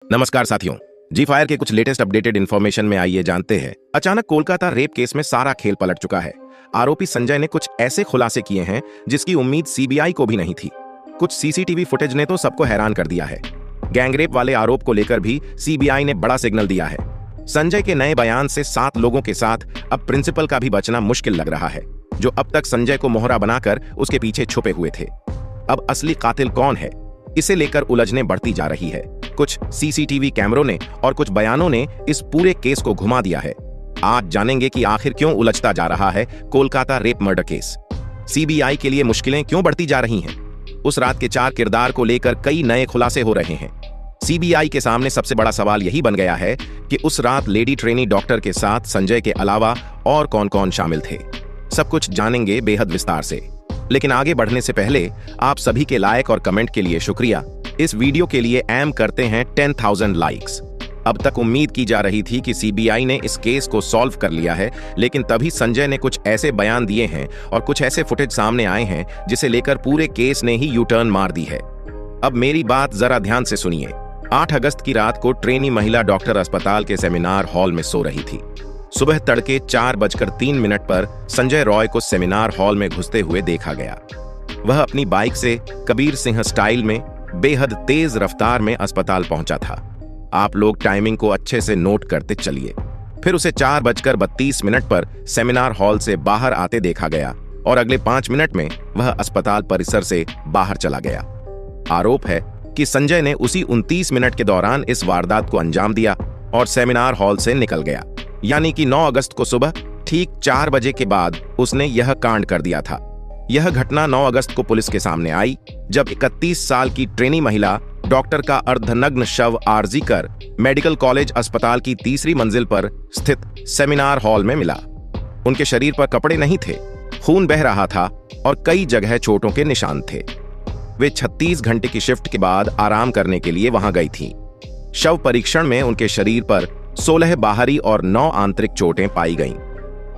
नमस्कार साथियों, जी फायर के कुछ लेटेस्ट अपडेटेड इन्फॉर्मेशन में आइए जानते हैं। अचानक कोलकाता रेप केस में सारा खेल पलट चुका है। आरोपी संजय ने कुछ ऐसे खुलासे किए हैं जिसकी उम्मीद सीबीआई को भी नहीं थी। कुछ सीसीटीवी फुटेज ने तो सबको हैरान कर दिया है। गैंगरेप वाले आरोप को लेकर भी सीबीआई ने बड़ा सिग्नल दिया है। संजय के नए बयान से 7 लोगों के साथ अब प्रिंसिपल का भी बचना मुश्किल लग रहा है, जो अब तक संजय को मोहरा बनाकर उसके पीछे छुपे हुए थे। अब असली कातिल कौन है, इसे लेकर उलझने बढ़ती जा रही है। कुछ सीसीटीवी कैमरों ने और कुछ बयानों ने इस पूरे केस को घुमा दिया है। आज जानेंगे कि आखिर क्यों उलझता जा रहा है Kolkata rape murder case. CBI के लिए मुश्किलें क्यों बढ़ती जा रही हैं। उस रात के 4 किरदार को लेकर कई नए खुलासे हो रहे हैं। सीबीआई के सामने सबसे बड़ा सवाल यही बन गया है कि उस रात लेडी ट्रेनी डॉक्टर के साथ संजय के अलावा और कौन कौन शामिल थे। सब कुछ जानेंगे बेहद विस्तार से, लेकिन आगे बढ़ने से पहले आप सभी के लाइक और कमेंट के लिए शुक्रिया। इस वीडियो के लिए एम करते हैं 10,000 लाइक्स। अब तक उम्मीद की जा रही थी कि सीबीआई ने इस केस को सॉल्व कर लिया है, लेकिन तभी संजय ने कुछ ऐसे बयान दिए हैं और कुछ ऐसे फुटेज सामने आए हैं जिसे लेकर पूरे केस ने ही यू टर्न मार दी है। अब मेरी बात जरा ध्यान से सुनिए। 8 अगस्त की रात को ट्रेनी महिला डॉक्टर अस्पताल के सेमिनार हॉल में सो रही थी। सुबह तड़के 4:03 पर संजय रॉय को सेमिनार हॉल में घुसते हुए देखा गया। वह अपनी बाइक से कबीर सिंह स्टाइल में बेहद तेज रफ्तार में अस्पताल पहुंचा था। आप लोग टाइमिंग को अच्छे से नोट करते चलिए। फिर उसे 4:32 पर सेमिनार हॉल से बाहर आते देखा गया और अगले 5 मिनट में वह अस्पताल परिसर से बाहर चला गया। आरोप है कि संजय ने उसी 29 मिनट के दौरान इस वारदात को अंजाम दिया और सेमिनार हॉल से निकल गया। यानी कि 9 अगस्त को सुबह ठीक 4 बजे के बाद उसने यह कांड कर दिया था। यह घटना 9 अगस्त को पुलिस के सामने आई, जब 31 साल की ट्रेनी महिला डॉक्टर का अर्धनग्न शव आरजी कर मेडिकल कॉलेज अस्पताल की 3री मंजिल पर स्थित सेमिनार हॉल में मिला। उनके शरीर पर कपड़े नहीं थे, खून बह रहा था और कई जगह चोटों के निशान थे। वे 36 घंटे की शिफ्ट के बाद आराम करने के लिए वहां गई थी। शव परीक्षण में उनके शरीर पर 16 बाहरी और 9 आंतरिक चोटें पाई गईं।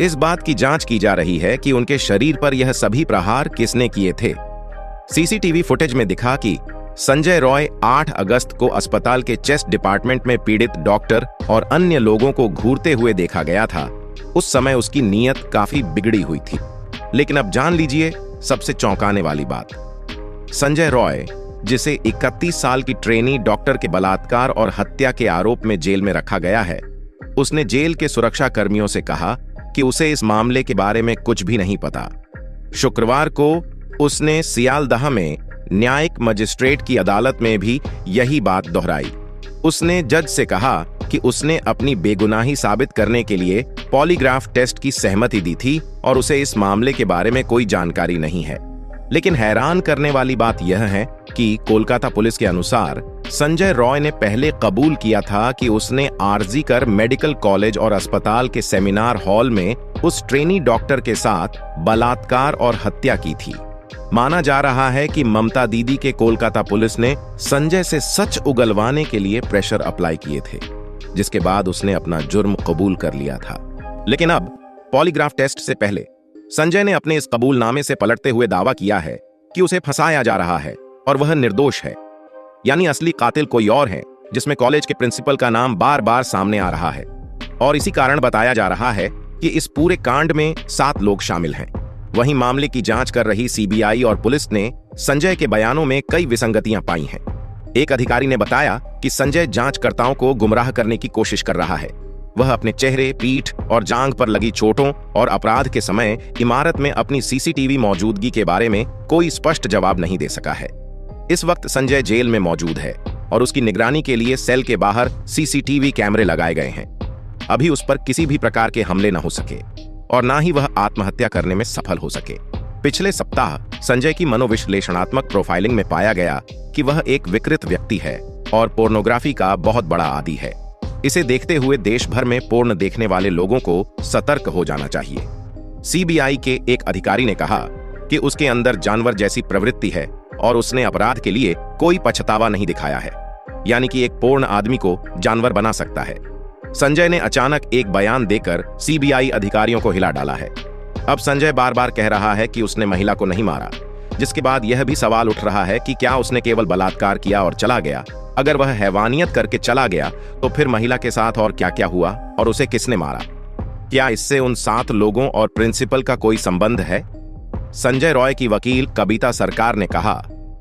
इस बात की जांच की जा रही है कि उनके शरीर पर यह सभी प्रहार किसने किए थे। सीसीटीवी फुटेज में दिखा कि संजय रॉय 8 अगस्त को अस्पताल के चेस्ट डिपार्टमेंट में पीड़ित डॉक्टर और अन्य लोगों को घूरते हुए देखा गया था। उस समय उसकी नीयत काफी बिगड़ी हुई थी। लेकिन अब जान लीजिए सबसे चौंकाने वाली बात। संजय रॉय, जिसे 31 साल की ट्रेनी डॉक्टर के बलात्कार और हत्या के आरोप में जेल में रखा गया है, उसने जेल के सुरक्षा कर्मियों से कहा कि उसे इस मामले के बारे में कुछ भी नहीं पता। शुक्रवार को उसने सियालदह में न्यायिक मजिस्ट्रेट की अदालत में भी यही बात दोहराई। उसने जज से कहा कि उसने अपनी बेगुनाही साबित करने के लिए पॉलीग्राफ टेस्ट की सहमति दी थी और उसे इस मामले के बारे में कोई जानकारी नहीं है। लेकिन हैरान करने वाली बात यह है कि कोलकाता पुलिस के अनुसार संजय रॉय ने पहले कबूल किया था कि उसने आरजी कर मेडिकल कॉलेज और अस्पताल के सेमिनार हॉल में उस ट्रेनी डॉक्टर के साथ बलात्कार और हत्या की थी। माना जा रहा है कि ममता दीदी के कोलकाता पुलिस ने संजय से सच उगलवाने के लिए प्रेशर अप्लाई किए थे, जिसके बाद उसने अपना जुर्म कबूल कर लिया था। लेकिन अब पॉलीग्राफ टेस्ट से पहले संजय ने अपने इस कबूलनामे से पलटते हुए दावा किया है कि उसे फंसाया जा रहा है और वह निर्दोष है। यानी असली कातिल कोई और है, जिसमें कॉलेज के प्रिंसिपल का नाम बार बार सामने आ रहा है। और इसी कारण बताया जा रहा है कि इस पूरे कांड में 7 लोग शामिल हैं। वहीं मामले की जांच कर रही सीबीआई और पुलिस ने संजय के बयानों में कई विसंगतियां पाई हैं। एक अधिकारी ने बताया कि संजय जांचकर्ताओं को गुमराह करने की कोशिश कर रहा है। वह अपने चेहरे, पीठ और जांघ पर लगी चोटों और अपराध के समय इमारत में अपनी सीसीटीवी मौजूदगी के बारे में कोई स्पष्ट जवाब नहीं दे सका है। इस वक्त संजय जेल में मौजूद है और उसकी निगरानी के लिए सेल के बाहर सीसीटीवी कैमरे लगाए गए हैं। अभी उस पर किसी भी प्रकार के हमले न हो सके और ना ही वह आत्महत्या करने में सफल हो सके। पिछले सप्ताह संजय की मनोविश्लेषणात्मक प्रोफाइलिंग में पाया गया कि वह एक विकृत व्यक्ति है और पोर्नोग्राफी का बहुत बड़ा आदी है। इसे देखते हुए देश भर में पोर्न देखने वाले लोगों को सतर्क हो जाना चाहिए। सीबीआई के एक अधिकारी ने कहा कि उसके अंदर जानवर जैसी प्रवृत्ति है और उसने अपराध के लिए कोई पछतावा नहीं दिखाया है। यानी कि एक पोर्न आदमी को जानवर बना सकता है। संजय ने अचानक एक बयान देकर सीबीआई अधिकारियों को हिला डाला है। अब संजय बार बार कह रहा है कि उसने महिला को नहीं मारा, जिसके बाद यह भी सवाल उठ रहा है कि क्या उसने केवल बलात्कार किया और चला गया। अगर वह हैवानियत करके चला गया तो फिर महिला के साथ और क्या क्या हुआ और उसे किसने मारा? क्या इससे उन 7 लोगों और प्रिंसिपल का कोई संबंध है? संजय रॉय की वकील कविता सरकार ने कहा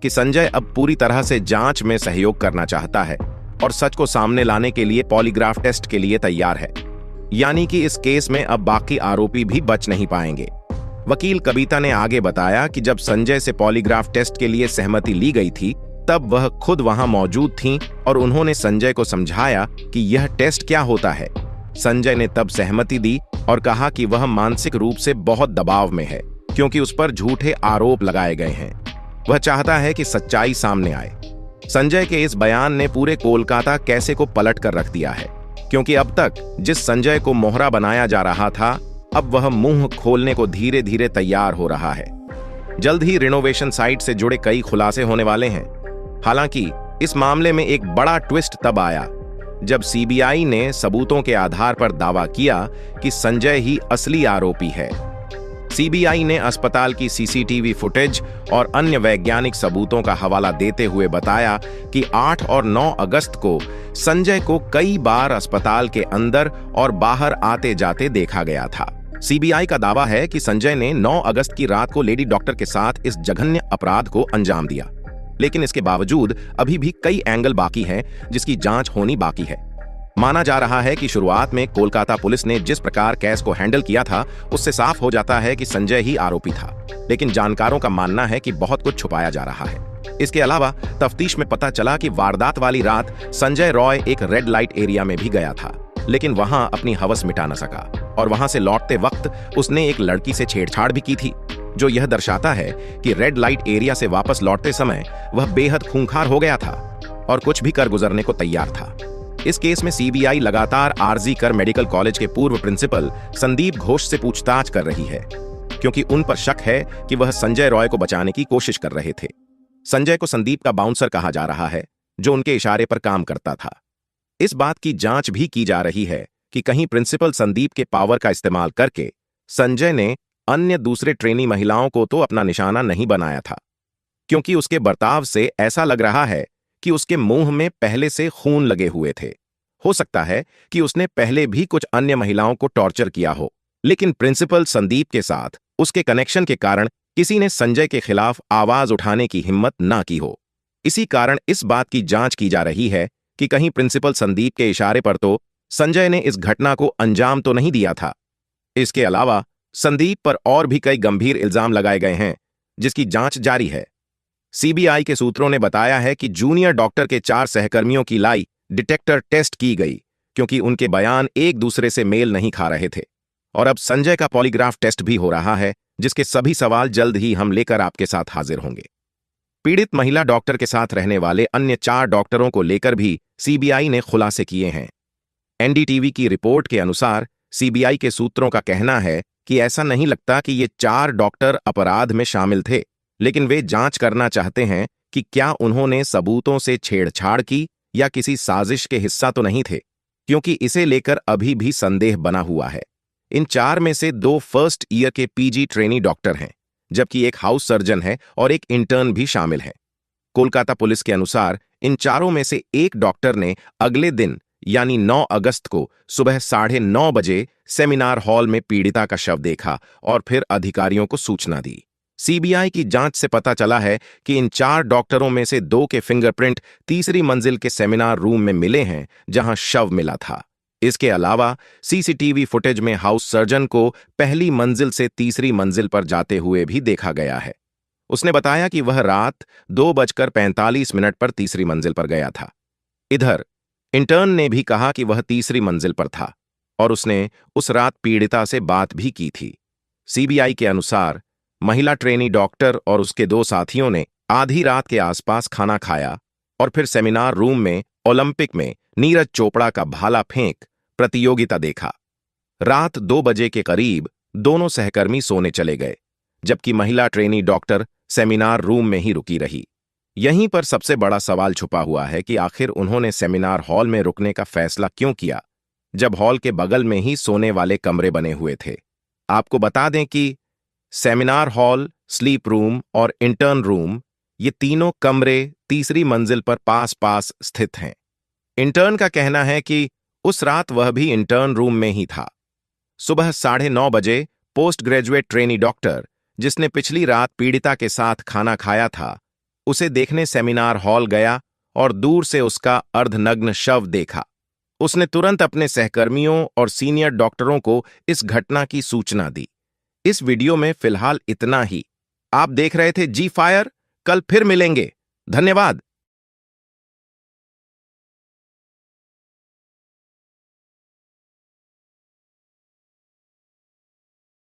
कि संजय अब पूरी तरह से जांच में सहयोग करना चाहता है और सच को सामने लाने के लिए पॉलीग्राफ टेस्ट के लिए तैयार है। यानी कि इस केस में अब बाकी आरोपी भी बच नहीं पाएंगे। वकील कविता ने आगे बताया कि जब संजय से पॉलीग्राफ टेस्ट के लिए सहमति ली गई थी तब वह खुद वहां मौजूद थीं और उन्होंने संजय को समझाया कि यह टेस्ट क्या होता है। संजय ने तब सहमति दी और कहा कि वह मानसिक रूप से बहुत दबाव में है क्योंकि उस पर झूठे आरोप लगाए गए हैं। वह चाहता है कि सच्चाई सामने आए। संजय के इस बयान ने पूरे कोलकाता कैसे को पलट कर रख दिया है, क्योंकि अब तक जिस संजय को मोहरा बनाया जा रहा था अब वह मुंह खोलने को धीरे धीरे तैयार हो रहा है। जल्द ही रिनोवेशन साइट से जुड़े कई खुलासे होने वाले हैं। हालांकि इस मामले में एक बड़ा ट्विस्ट तब आया जब सीबीआई ने सबूतों के आधार पर दावा किया कि संजय ही असली आरोपी है। सीबीआई ने अस्पताल की सीसीटीवी फुटेज और अन्य वैज्ञानिक सबूतों का हवाला देते हुए बताया कि 8 और 9 अगस्त को संजय को कई बार अस्पताल के अंदर और बाहर आते जाते देखा गया था। सीबीआई का दावा है कि संजय ने 9 अगस्त की रात को लेडी डॉक्टर के साथ इस जघन्य अपराध को अंजाम दिया, लेकिन इसके बावजूद अभी भी कई एंगल बाकी हैं जिसकी जांच होनी बाकी है। माना जा रहा है कि शुरुआत में कोलकाता पुलिस ने जिस प्रकार केस को हैंडल किया था उससे साफ हो जाता है कि संजय ही आरोपी था, लेकिन जानकारों का मानना है कि बहुत कुछ छुपाया जा रहा है। इसके अलावा तफ्तीश में पता चला कि वारदात वाली रात संजय रॉय एक रेड लाइट एरिया में भी गया था, लेकिन वहां अपनी हवस मिटा न सका और वहां से लौटते वक्त उसने एक लड़की से छेड़छाड़ भी की थी, जो यह दर्शाता है कि रेड लाइट एरिया से वापस लौटते समय वह बेहद खूंखार हो गया था और कुछ भी कर गुजरने को तैयार था। इस केस में सीबीआई लगातार आरजी कर मेडिकल कॉलेज के पूर्व प्रिंसिपल संदीप घोष से पूछताछ कर रही है, क्योंकि उन पर शक है कि वह संजय रॉय को बचाने की कोशिश कर रहे थे। संजय को संदीप का बाउंसर कहा जा रहा है, जो उनके इशारे पर काम करता था। इस बात की जांच भी की जा रही है कि कहीं प्रिंसिपल संदीप के पावर का इस्तेमाल करके संजय ने अन्य दूसरे ट्रेनी महिलाओं को तो अपना निशाना नहीं बनाया था, क्योंकि उसके बर्ताव से ऐसा लग रहा है कि उसके मुंह में पहले से खून लगे हुए थे। हो सकता है कि उसने पहले भी कुछ अन्य महिलाओं को टॉर्चर किया हो, लेकिन प्रिंसिपल संदीप के साथ उसके कनेक्शन के कारण किसी ने संजय के खिलाफ आवाज उठाने की हिम्मत ना की हो। इसी कारण इस बात की जांच की जा रही है कि कहीं प्रिंसिपल संदीप के इशारे पर तो संजय ने इस घटना को अंजाम तो नहीं दिया था। इसके अलावा संदीप पर और भी कई गंभीर इल्जाम लगाए गए हैं, जिसकी जांच जारी है। सीबीआई के सूत्रों ने बताया है कि जूनियर डॉक्टर के 4 सहकर्मियों की लाई डिटेक्टर टेस्ट की गई, क्योंकि उनके बयान एक दूसरे से मेल नहीं खा रहे थे। और अब संजय का पॉलीग्राफ टेस्ट भी हो रहा है, जिसके सभी सवाल जल्द ही हम लेकर आपके साथ हाजिर होंगे। पीड़ित महिला डॉक्टर के साथ रहने वाले अन्य 4 डॉक्टरों को लेकर भी सीबीआई ने खुलासे किए हैं। एनडीटीवी की रिपोर्ट के अनुसार सीबीआई के सूत्रों का कहना है कि ऐसा नहीं लगता कि ये 4 डॉक्टर अपराध में शामिल थे, लेकिन वे जांच करना चाहते हैं कि क्या उन्होंने सबूतों से छेड़छाड़ की या किसी साजिश के हिस्सा तो नहीं थे, क्योंकि इसे लेकर अभी भी संदेह बना हुआ है। इन 4 में से 2 फर्स्ट ईयर के पीजी ट्रेनी डॉक्टर हैं, जबकि एक हाउस सर्जन है और एक इंटर्न भी शामिल है। कोलकाता पुलिस के अनुसार इन 4 में से एक डॉक्टर ने अगले दिन यानी 9 अगस्त को सुबह 9:30 बजे सेमिनार हॉल में पीड़िता का शव देखा और फिर अधिकारियों को सूचना दी। सीबीआई की जांच से पता चला है कि इन 4 डॉक्टरों में से 2 के फिंगरप्रिंट तीसरी मंजिल के सेमिनार रूम में मिले हैं, जहां शव मिला था। इसके अलावा सीसीटीवी फुटेज में हाउस सर्जन को पहली मंजिल से तीसरी मंजिल पर जाते हुए भी देखा गया है। उसने बताया कि वह रात 2:45 पर तीसरी मंजिल पर गया था। इधर इंटर्न ने भी कहा कि वह तीसरी मंजिल पर था और उसने उस रात पीड़िता से बात भी की थी। सीबीआई के अनुसार महिला ट्रेनी डॉक्टर और उसके 2 साथियों ने आधी रात के आसपास खाना खाया और फिर सेमिनार रूम में ओलंपिक में नीरज चोपड़ा का भाला फेंक प्रतियोगिता देखा। रात 2 बजे के करीब दोनों सहकर्मी सोने चले गए, जबकि महिला ट्रेनी डॉक्टर सेमिनार रूम में ही रुकी रही। यहीं पर सबसे बड़ा सवाल छुपा हुआ है कि आखिर उन्होंने सेमिनार हॉल में रुकने का फैसला क्यों किया, जब हॉल के बगल में ही सोने वाले कमरे बने हुए थे। आपको बता दें कि सेमिनार हॉल, स्लीप रूम और इंटर्न रूम ये तीनों कमरे तीसरी मंजिल पर पास पास स्थित हैं। इंटर्न का कहना है कि उस रात वह भी इंटर्न रूम में ही था। सुबह 9:30 बजे पोस्ट ग्रेजुएट ट्रेनी डॉक्टर, जिसने पिछली रात पीड़िता के साथ खाना खाया था, उसे देखने सेमिनार हॉल गया और दूर से उसका अर्धनग्न शव देखा। उसने तुरंत अपने सहकर्मियों और सीनियर डॉक्टरों को इस घटना की सूचना दी। इस वीडियो में फिलहाल इतना ही। आप देख रहे थे जी फायर। कल फिर मिलेंगे। धन्यवाद।